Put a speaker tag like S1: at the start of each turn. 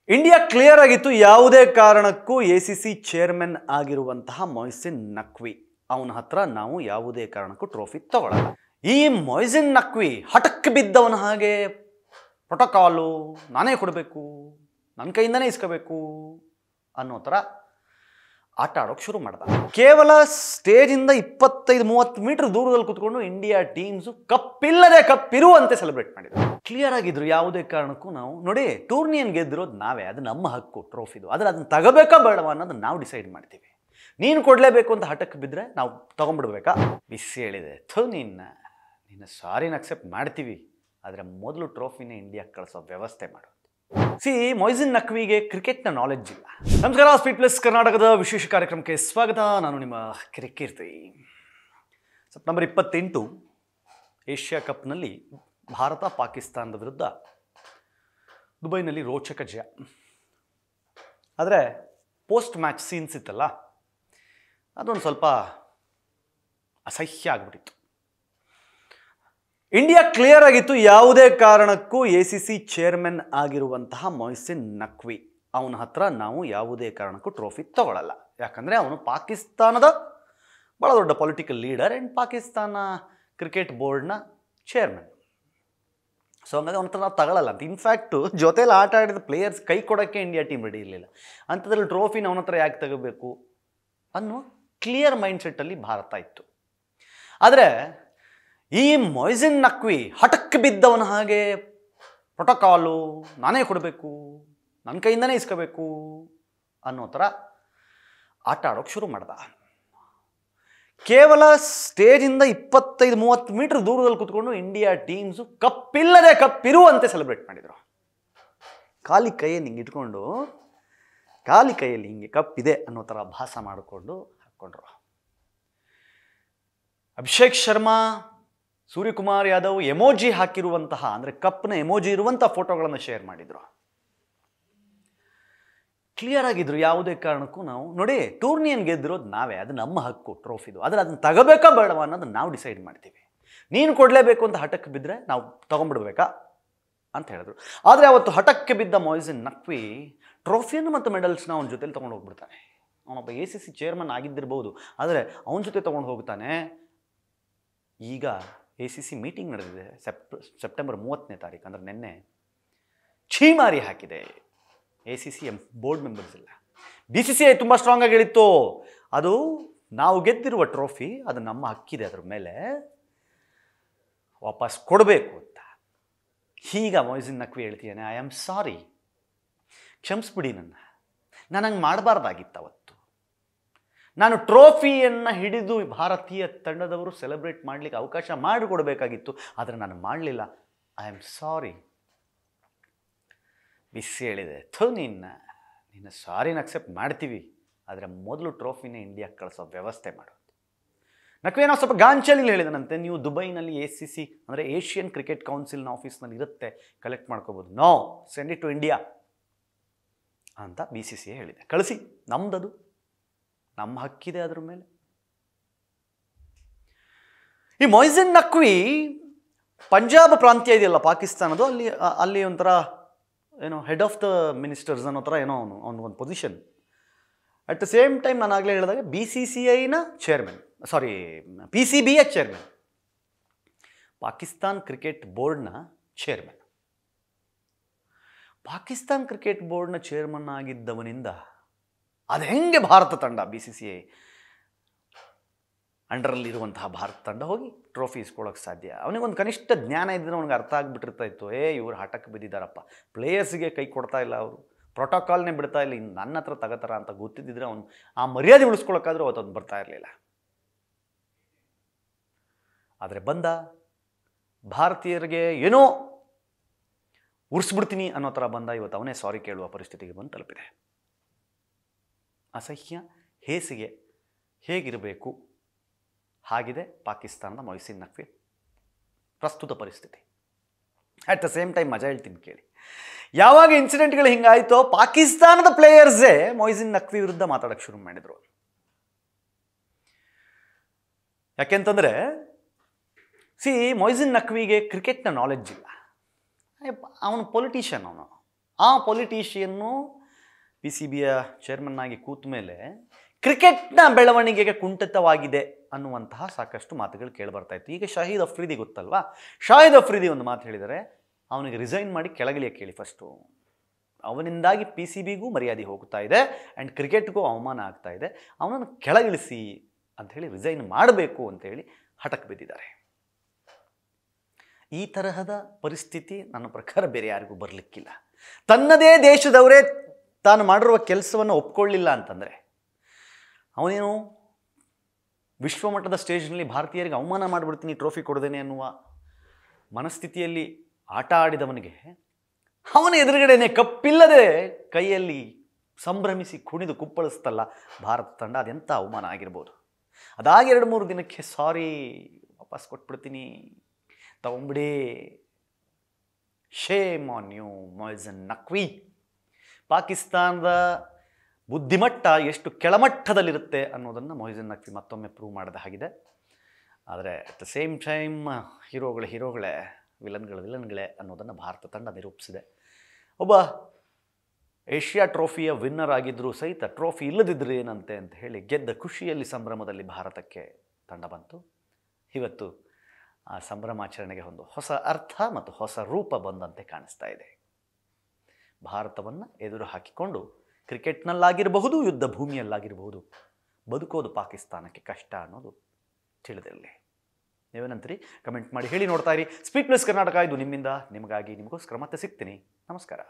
S1: India clear ಆಗಿತ್ತು ಯಾವುದೇ ಕಾರಣಕ್ಕೂ ಎಸಿಸಿ ಚೇರ್ಮನ್ ಆಗಿರುವಂತಹ ಮೊಯ್ಸಿನ್ ನಖ್ವಿ ಅವನ ಹತ್ರ ನಾವು ಯಾವುದೇ ಕಾರಣಕ್ಕೂ ಟ್ರೋಫಿ ತಗೊಳ್ಳಲ್ಲ. ಈ ಮೊಯ್ಸಿನ್ ನಖ್ವಿ ಹಠಕ್ಕೆ ಬಿದ್ದವನ ಹಾಗೆ ಪ್ರೋಟೋಕಾಲು ನಾನೇ ಕೊಡಬೇಕು, ನನ್ನ ಕೈಯಿಂದನೇ ಇಸ್ಕೋಬೇಕು ಅನ್ನೋ ಥರ ಆಟ ಆಡೋಕೆ ಶುರು ಮಾಡ್ದ. ಕೇವಲ ಸ್ಟೇಜಿಂದ 25-30 ಮೀಟರ್ ದೂರದಲ್ಲಿ ಕೂತ್ಕೊಂಡು ಇಂಡಿಯಾ ಟೀಮ್ಸು ಕಪ್ಪಿಲ್ಲದೆ ಕಪ್ಪಿರುವಂತೆ ಸೆಲೆಬ್ರೇಟ್ ಮಾಡಿದ್ರು. ಕ್ಲಿಯರ್ ಆಗಿದ್ರು ಯಾವುದೇ ಕಾರಣಕ್ಕೂ ನಾವು ನೋಡಿ, ಟೂರ್ನಿಯನ್ನು ಗೆದ್ದಿರೋದು ನಾವೇ, ಅದು ನಮ್ಮ ಹಕ್ಕು ಟ್ರೋಫಿದು. ಆದರೆ ಅದನ್ನು ತಗೋಬೇಕಾ ಬೇಡವಾ ಅನ್ನೋದು ನಾವು ಡಿಸೈಡ್ ಮಾಡ್ತೀವಿ. ನೀನು ಕೊಡಲೇಬೇಕು ಅಂತ ಹಠಕ್ಕೆ ಬಿದ್ದರೆ ನಾವು ತೊಗೊಂಡ್ಬಿಡ್ಬೇಕಾ? ಬಿಸಿ ಹೇಳಿದೆ ನಿನ್ನ ಸಾರಿನ ಅಕ್ಸೆಪ್ಟ್ ಮಾಡ್ತೀವಿ, ಆದರೆ ಮೊದಲು ಟ್ರೋಫಿನೇ ಇಂಡಿಯಾಕ್ಕೆ ಕಳಿಸೋ ವ್ಯವಸ್ಥೆ ಮಾಡು. ಮೊಯ್ಸಿನ್ ನಖ್ವಿಗೆ ಕ್ರಿಕೆಟ್ನ ನಾಲೆಡ್ಜ್ ಇಲ್ಲ. ನಮಸ್ಕಾರ, ಸ್ಪೀಡ್ ಪ್ಲಸ್ ಕರ್ನಾಟಕದ ವಿಶೇಷ ಕಾರ್ಯಕ್ರಮಕ್ಕೆ ಸ್ವಾಗತ. ನಾನು ನಿಮ್ಮ ಕಿರಿಕೀರ್ತಿ. ಸೆಪ್ಟೆಂಬರ್ 28 ಏಷ್ಯಾ ಕಪ್ನಲ್ಲಿ ಭಾರತ ಪಾಕಿಸ್ತಾನದ ವಿರುದ್ಧ ದುಬೈನಲ್ಲಿ ರೋಚಕ ಜಯ. ಆದರೆ ಪೋಸ್ಟ್ ಮ್ಯಾಚ್ ಸೀನ್ಸ್ ಇತ್ತಲ್ಲ, ಅದೊಂದು ಸ್ವಲ್ಪ ಅಸಹ್ಯ ಆಗ್ಬಿಟ್ಟಿತ್ತು. ಇಂಡಿಯಾ ಕ್ಲಿಯರ್ ಆಗಿತ್ತು ಯಾವುದೇ ಕಾರಣಕ್ಕೂ ಎಸಿಸಿ ಚೇರ್ಮನ್ ಆಗಿರುವಂತಹ ಮೊಯ್ಸಿನ್ ನಖ್ವಿ ಅವನ ಹತ್ರ ನಾವು ಯಾವುದೇ ಕಾರಣಕ್ಕೂ ಟ್ರೋಫಿ ತಗೊಳ್ಳಲ್ಲ. ಯಾಕಂದರೆ ಅವನು ಪಾಕಿಸ್ತಾನದ ಭಾಳ ದೊಡ್ಡ political leader and Pakistan cricket ಬೋರ್ಡ್ನ ಚೇರ್ಮನ್. ಸೊ ಹಂಗಾಗಿ ಅವನ ಹತ್ರ ನಾವು ತಗೊಳ್ಳಲ್ಲ ಅಂತ. ಇನ್ಫ್ಯಾಕ್ಟು ಜೊತೆಲಿ ಆಟ ಆಡಿದ ಪ್ಲೇಯರ್ಸ್ ಕೈ ಕೊಡೋಕ್ಕೆ ಇಂಡಿಯಾ ಟೀಮ್ ರೆಡಿ ಇರಲಿಲ್ಲ. ಅಂಥದ್ರಲ್ಲಿ ಟ್ರೋಫಿನ ಅವನ ಹತ್ರ ಯಾಕೆ ತಗೋಬೇಕು ಅನ್ನೋ ಕ್ಲಿಯರ್ ಮೈಂಡ್ಸೆಟ್ಟಲ್ಲಿ ಭಾರತ ಇತ್ತು. ಆದರೆ ಈ ಮೊಯ್ಸಿನ್ ನಖ್ವಿ ಹಠಕ್ಕೆ ಬಿದ್ದವನ ಹಾಗೆ ಪ್ರೋಟೋಕಾಲು ನಾನೇ ಕೊಡಬೇಕು, ನನ್ನ ಕೈಯಿಂದನೇ ಇಸ್ಕೋಬೇಕು ಅನ್ನೋ ಥರ ಆಟ ಆಡೋಕೆ ಶುರು ಮಾಡ್ದ. ಕೇವಲ ಸ್ಟೇಜಿಂದ 25-30 ಮೀಟರ್ ದೂರದಲ್ಲಿ ಕೂತ್ಕೊಂಡು ಇಂಡಿಯಾ ಟೀಮ್ಸು ಕಪ್ಪಿಲ್ಲದೆ ಕಪ್ಪಿರುವಂತೆ ಸೆಲೆಬ್ರೇಟ್ ಮಾಡಿದರು. ಖಾಲಿ ಕೈಯಲ್ಲಿ ಹಿಂಗೆ ಇಟ್ಕೊಂಡು, ಖಾಲಿ ಕೈಯಲ್ಲಿ ಹಿಂಗೆ ಕಪ್ಪಿದೆ ಅನ್ನೋ ಥರ ಭಾಸ ಮಾಡಿಕೊಂಡು ಹಾಕ್ಕೊಂಡ್ರು. ಅಭಿಷೇಕ್ ಶರ್ಮಾ, ಸೂರ್ಯಕುಮಾರ್ ಯಾದವ್ ಎಮೋಜಿ ಹಾಕಿರುವಂತಹ, ಅಂದರೆ ಕಪ್ನ ಎಮೋಜಿ ಇರುವಂಥ ಫೋಟೋಗಳನ್ನು ಶೇರ್ ಮಾಡಿದರು. ಕ್ಲಿಯರ್ ಆಗಿದ್ರು ಯಾವುದೇ ಕಾರಣಕ್ಕೂ ನಾವು ನೋಡಿ, ಟೂರ್ನಿಯನ್ನು ಗೆದ್ದಿರೋದು ನಾವೇ, ಅದು ನಮ್ಮ ಹಕ್ಕು ಟ್ರೋಫಿದು. ಆದರೆ ಅದನ್ನು ತಗೋಬೇಕಾ ಬೇಡವಾ ಅನ್ನೋದನ್ನು ನಾವು ಡಿಸೈಡ್ ಮಾಡ್ತೀವಿ. ನೀನು ಕೊಡಲೇಬೇಕು ಅಂತ ಹಠಕ್ಕೆ ಬಿದ್ದರೆ ನಾವು ತೊಗೊಂಡ್ಬಿಡ್ಬೇಕಾ ಅಂತ ಹೇಳಿದ್ರು. ಆದರೆ ಅವತ್ತು ಹಠಕ್ಕೆ ಬಿದ್ದ ಮೊಯ್ಸಿನ್ ನಖ್ವಿ ಟ್ರೋಫಿಯನ್ನು ಮತ್ತು ಮೆಡಲ್ಸ್ನ ಅವನ ಜೊತೆಲಿ ತೊಗೊಂಡು ಹೋಗ್ಬಿಡ್ತಾನೆ. ಅವನೊಬ್ಬ ಎಸಿಸಿ ಚೇರ್ಮನ್ ಆಗಿದ್ದಿರ್ಬೋದು, ಆದರೆ ಅವನ ಜೊತೆ ತೊಗೊಂಡು ಹೋಗ್ತಾನೆ. ಈಗ ಎಸಿಸಿ ಮೀಟಿಂಗ್ ನಡೆದಿದೆ ಸೆಪ್ಟೆಂಬರ್ 30ನೇ ತಾರೀಕು, ಅಂದರೆ ನಿನ್ನೆ ಛೀಮಾರಿ ಹಾಕಿದೆ. ಎಸಿಸಿ ಬೋರ್ಡ್ ಮೆಂಬರ್ಸ್ ಇಲ್ಲ. BCCI ತುಂಬ ಸ್ಟ್ರಾಂಗಾಗಿ ಹೇಳಿತ್ತು, ಅದು ನಾವು ಗೆದ್ದಿರುವ ಟ್ರೋಫಿ, ಅದು ನಮ್ಮ ಹಕ್ಕಿದೆ, ಅದ್ರ ಮೇಲೆ ವಾಪಸ್ ಕೊಡಬೇಕು ಅಂತ. ಈಗ ಮೊಯ್ಸಿನ್ ನಖ್ವಿ ಹೇಳ್ತೀಯಾನೆ, ಐ ಆಮ್ ಸಾರಿ, ಕ್ಷಮಿಸ್ಬಿಡಿ, ನಾನು ಹಂಗೆ ಮಾಡಬಾರ್ದಾಗಿತ್ತು. ಅವತ್ತು ನಾನು ಟ್ರೋಫಿಯನ್ನು ಹಿಡಿದು ಭಾರತೀಯ ತಂಡದವರು ಸೆಲೆಬ್ರೇಟ್ ಮಾಡಲಿಕ್ಕೆ ಅವಕಾಶ ಮಾಡಿಕೊಡಬೇಕಾಗಿತ್ತು, ಆದರೆ ನಾನು ಮಾಡಲಿಲ್ಲ. ಐ ಆಮ್ ಸಾರಿ. ಬಿಸಿ ಹೇಳಿದೆ ನಿನ್ನ ಸಾರಿನ ಅಕ್ಸೆಪ್ಟ್ ಮಾಡ್ತೀವಿ, ಆದರೆ ಮೊದಲು ಟ್ರೋಫಿನೇ ಇಂಡಿಯಾಕ್ಕೆ ಕಳಿಸೋ ವ್ಯವಸ್ಥೆ ಮಾಡೋದು. ನಖ್ವಿ ಏನೋ ಸ್ವಲ್ಪ ಗಾಂಚಲಿ ಹೇಳಿದನಂತೆ, ನೀವು ದುಬೈನಲ್ಲಿ ಎಸಿಸಿ ಅಂದರೆ ಏಷ್ಯನ್ ಕ್ರಿಕೆಟ್ ಕೌನ್ಸಿಲ್ನ ಆಫೀಸ್ನಲ್ಲಿ ಇರುತ್ತೆ, ಕಲೆಕ್ಟ್ ಮಾಡ್ಕೋಬೋದು. No, send it to India ಅಂತ BCCI ಹೇಳಿದೆ. ಕಳಿಸಿ, ನಮ್ದದು, ನಮ್ಮ ಹಕ್ಕಿದೆ ಅದ್ರ ಮೇಲೆ. ಈ ಮೊಯ್ಸಿನ್ ನಖ್ವಿ ಪಂಜಾಬ್ ಪ್ರಾಂತ್ಯ ಇದೆಯಲ್ಲ ಪಾಕಿಸ್ತಾನದು, ಅಲ್ಲಿ ಒಂಥರ ಏನೋ ಹೆಡ್ ಆಫ್ ದ ಮಿನಿಸ್ಟರ್ಸ್ ಅನ್ನೋ ಥರ ಏನೋ ಅವನಿಗೊಂದು position. At the same time ನಾನು ಆಗಲೇ ಹೇಳಿದಾಗ BCCIನ ಚೇರ್ಮನ್, PCBಯ ಚೇರ್ಮನ್, ಪಾಕಿಸ್ತಾನ್ ಕ್ರಿಕೆಟ್ ಬೋರ್ಡ್ನ ಚೇರ್ಮನ್. ಪಾಕಿಸ್ತಾನ್ ಕ್ರಿಕೆಟ್ ಬೋರ್ಡ್ನ ಚೇರ್ಮನ್ ಆಗಿದ್ದವನಿಂದ ಅದು ಹೆಂಗೆ ಭಾರತ ತಂಡ, BCCI ಅಂಡರಲ್ಲಿರುವಂತಹ ಭಾರತ ತಂಡ ಹೋಗಿ ಟ್ರೋಫಿ ಇಸ್ಕೊಳ್ಳೋಕೆ ಸಾಧ್ಯ? ಅವನಿಗೊಂದು ಕನಿಷ್ಠ ಜ್ಞಾನ ಇದ್ದರೆ ಅವ್ನಿಗೆ ಅರ್ಥ ಆಗಿಬಿಟ್ಟಿರ್ತಾ ಇತ್ತು, ಇವ್ರು ಹಠಕ್ಕೆ ಬಿದ್ದಿದ್ದಾರಪ್ಪ, ಪ್ಲೇಯರ್ಸ್ಗೆ ಕೈ ಕೊಡ್ತಾ ಇಲ್ಲ, ಅವರು ಪ್ರೋಟೋಕಾಲ್ನೇ ಬಿಡ್ತಾ ಇಲ್ಲ, ಇನ್ನು ನನ್ನ ಹತ್ರ ತಗೋತಾರ ಅಂತ ಗೊತ್ತಿದ್ದಿದ್ರೆ ಅವನು ಆ ಮರ್ಯಾದೆ ಉಳಿಸ್ಕೊಳ್ಳೋಕ್ಕಾದ್ರೂ ಅವತ್ತು ಅದು ಬರ್ತಾ ಇರಲಿಲ್ಲ. ಆದರೆ ಬಂದ, ಭಾರತೀಯರಿಗೆ ಏನೋ ಉರಿಸ್ಬಿಡ್ತೀನಿ ಅನ್ನೋ ಥರ ಬಂದ. ಇವತ್ತು ಅವನೇ ಸಾರಿ ಕೇಳುವ ಪರಿಸ್ಥಿತಿಗೆ ಬಂದು ತಲುಪಿದೆ. ಅಸಹ್ಯ, ಹೇಸಿಗೆ ಹೇಗಿರಬೇಕು ಹಾಗಿದೆ ಪಾಕಿಸ್ತಾನದ ಮೊಯ್ಸಿನ್ ನಖ್ವಿ ಪ್ರಸ್ತುತ ಪರಿಸ್ಥಿತಿ. ಅಟ್ ದ ಸೇಮ್ ಟೈಮ್ ಮಜಾ ಹೇಳ್ತೀನಿ ಕೇಳಿ. ಯಾವಾಗ ಇನ್ಸಿಡೆಂಟ್ಗಳು ಹಿಂಗಾಯಿತೋ ಪಾಕಿಸ್ತಾನದ ಪ್ಲೇಯರ್ಸೇ ಮೊಯ್ಸಿನ್ ನಖ್ವಿ ವಿರುದ್ಧ ಮಾತಾಡೋಕ್ಕೆ ಶುರು ಮಾಡಿದರು. ಯಾಕೆಂತಂದರೆ ಮೊಯ್ಸಿನ್ ನಖ್ವಿಗೆ ಕ್ರಿಕೆಟ್ನ ನಾಲೆಡ್ಜ್ ಇಲ್ಲ. ಅವನು ಪೊಲಿಟಿಷಿಯನ್, ಆ ಪೊಲಿಟಿಷಿಯನ್ನು PCBಯ ಚೇರ್ಮನ್ ಆಗಿ ಕೂತ ಮೇಲೆ ಕ್ರಿಕೆಟ್ನ ಬೆಳವಣಿಗೆಗೆ ಕುಂಠಿತವಾಗಿದೆ ಅನ್ನುವಂತಹ ಸಾಕಷ್ಟು ಮಾತುಗಳು ಕೇಳಿಬರ್ತಾ ಇತ್ತು. ಈಗ ಶಾಹಿದ್ ಅಫ್ರಿದಿ ಗೊತ್ತಲ್ವಾ, ಶಾಹಿದ್ ಅಫ್ರಿದಿ ಒಂದು ಮಾತು ಹೇಳಿದರೆ, ಅವನಿಗೆ ರಿಸೈನ್ ಮಾಡಿ ಕೆಳಗಿಳಿಯಕ್ಕೆ ಕೇಳಿ ಫಸ್ಟು. ಅವನಿಂದಾಗಿ PCBಗೂ ಮರ್ಯಾದೆ ಹೋಗ್ತಾ ಇದೆ ಆ್ಯಂಡ್ ಕ್ರಿಕೆಟ್ಗೂ ಅವಮಾನ ಆಗ್ತಾ ಇದೆ, ಅವನನ್ನು ಕೆಳಗಿಳಿಸಿ ಅಂಥೇಳಿ ರಿಸೈನ್ ಮಾಡಬೇಕು ಅಂತೇಳಿ ಹಠಕ್ಕೆ ಬಿದ್ದಿದ್ದಾರೆ. ಈ ತರಹದ ಪರಿಸ್ಥಿತಿ ನನ್ನ ಪ್ರಕಾರ ಬೇರೆ ಯಾರಿಗೂ ಬರಲಿಕ್ಕಿಲ್ಲ. ತನ್ನದೇ ದೇಶದವರೇ ತಾನು ಮಾಡಿರುವ ಕೆಲಸವನ್ನು ಒಪ್ಕೊಳ್ಳಿಲ್ಲ ಅಂತಂದರೆ, ಅವನೇನು ವಿಶ್ವಮಟ್ಟದ ಸ್ಟೇಜ್ನಲ್ಲಿ ಭಾರತೀಯರಿಗೆ ಅವಮಾನ ಮಾಡಿಬಿಡ್ತೀನಿ ಟ್ರೋಫಿ ಕೊಡದೇನೆ ಅನ್ನುವ ಮನಸ್ಥಿತಿಯಲ್ಲಿ ಆಟ ಆಡಿದವನಿಗೆ ಅವನ ಎದುರುಗಡೆನೆ ಕಪ್ಪಿಲ್ಲದೆ ಕೈಯಲ್ಲಿ ಸಂಭ್ರಮಿಸಿ ಕುಣಿದು ಕುಪ್ಪಳಿಸ್ತಲ್ಲ ಭಾರತ ತಂಡ, ಅದೆಂಥ ಅವಮಾನ ಆಗಿರ್ಬೋದು. ಅದಾಗಿ 2-3 ದಿನಕ್ಕೆ ಸಾರಿ ವಾಪಸ್ ಕೊಟ್ಬಿಡ್ತೀನಿ, ತಗೊಂಬಿಡಿ, shame on you Mohsin Naqvi. ಪಾಕಿಸ್ತಾನದ ಬುದ್ಧಿಮಟ್ಟ ಎಷ್ಟು ಕೆಳಮಟ್ಟದಲ್ಲಿರುತ್ತೆ ಅನ್ನೋದನ್ನು ಮೊಯ್ಸಿನ್ ನಕ್ವಿ ಮತ್ತೊಮ್ಮೆ ಪ್ರೂವ್ ಮಾಡಿದ ಹಾಗಿದೆ. ಆದರೆ ಅಟ್ ದ ಸೇಮ್ ಟೈಮ್ ಹೀರೋಗಳೇ, ವಿಲನ್ಗಳೇ ಅನ್ನೋದನ್ನು ಭಾರತ ತಂಡ ನಿರೂಪಿಸಿದೆ. ಒಬ್ಬ ಏಷ್ಯಾ ಟ್ರೋಫಿಯ ವಿನ್ನರ್ ಆಗಿದ್ದರೂ ಸಹಿತ ಟ್ರೋಫಿ ಇಲ್ಲದಿದ್ದರೆ ಏನಂತೆ ಅಂತ ಹೇಳಿ ಗೆದ್ದ ಖುಷಿಯಲ್ಲಿ ಸಂಭ್ರಮದಲ್ಲಿ ಭಾರತಕ್ಕೆ ತಂಡ ಬಂತು. ಇವತ್ತು ಆ ಸಂಭ್ರಮಾಚರಣೆಗೆ ಒಂದು ಹೊಸ ಅರ್ಥ ಮತ್ತು ಹೊಸ ರೂಪ ಬಂದಂತೆ ಕಾಣಿಸ್ತಾ ಇದೆ. ಭಾರತವನ್ನು ಎದುರು ಹಾಕಿಕೊಂಡು ಕ್ರಿಕೆಟ್ನಲ್ಲಾಗಿರಬಹುದು, ಯುದ್ಧ ಭೂಮಿಯಲ್ಲಾಗಿರಬಹುದು, ಬದುಕೋದು ಪಾಕಿಸ್ತಾನಕ್ಕೆ ಕಷ್ಟ ಅನ್ನೋದು ತಿಳಿದಿರಲಿ. ನೀವೇನಂತೀರಿ ಕಮೆಂಟ್ ಮಾಡಿ ಹೇಳಿ. ನೋಡ್ತಾ ಇರಿ ಸ್ಪೀಡ್ ಪ್ಲಸ್ ಕರ್ನಾಟಕ. ಇದು ನಿಮ್ಮಿಂದ ನಿಮಗಾಗಿ, ನಿಮಗೋಸ್ಕರ ಮತ್ತೆ ಸಿಗ್ತೀನಿ. ನಮಸ್ಕಾರ.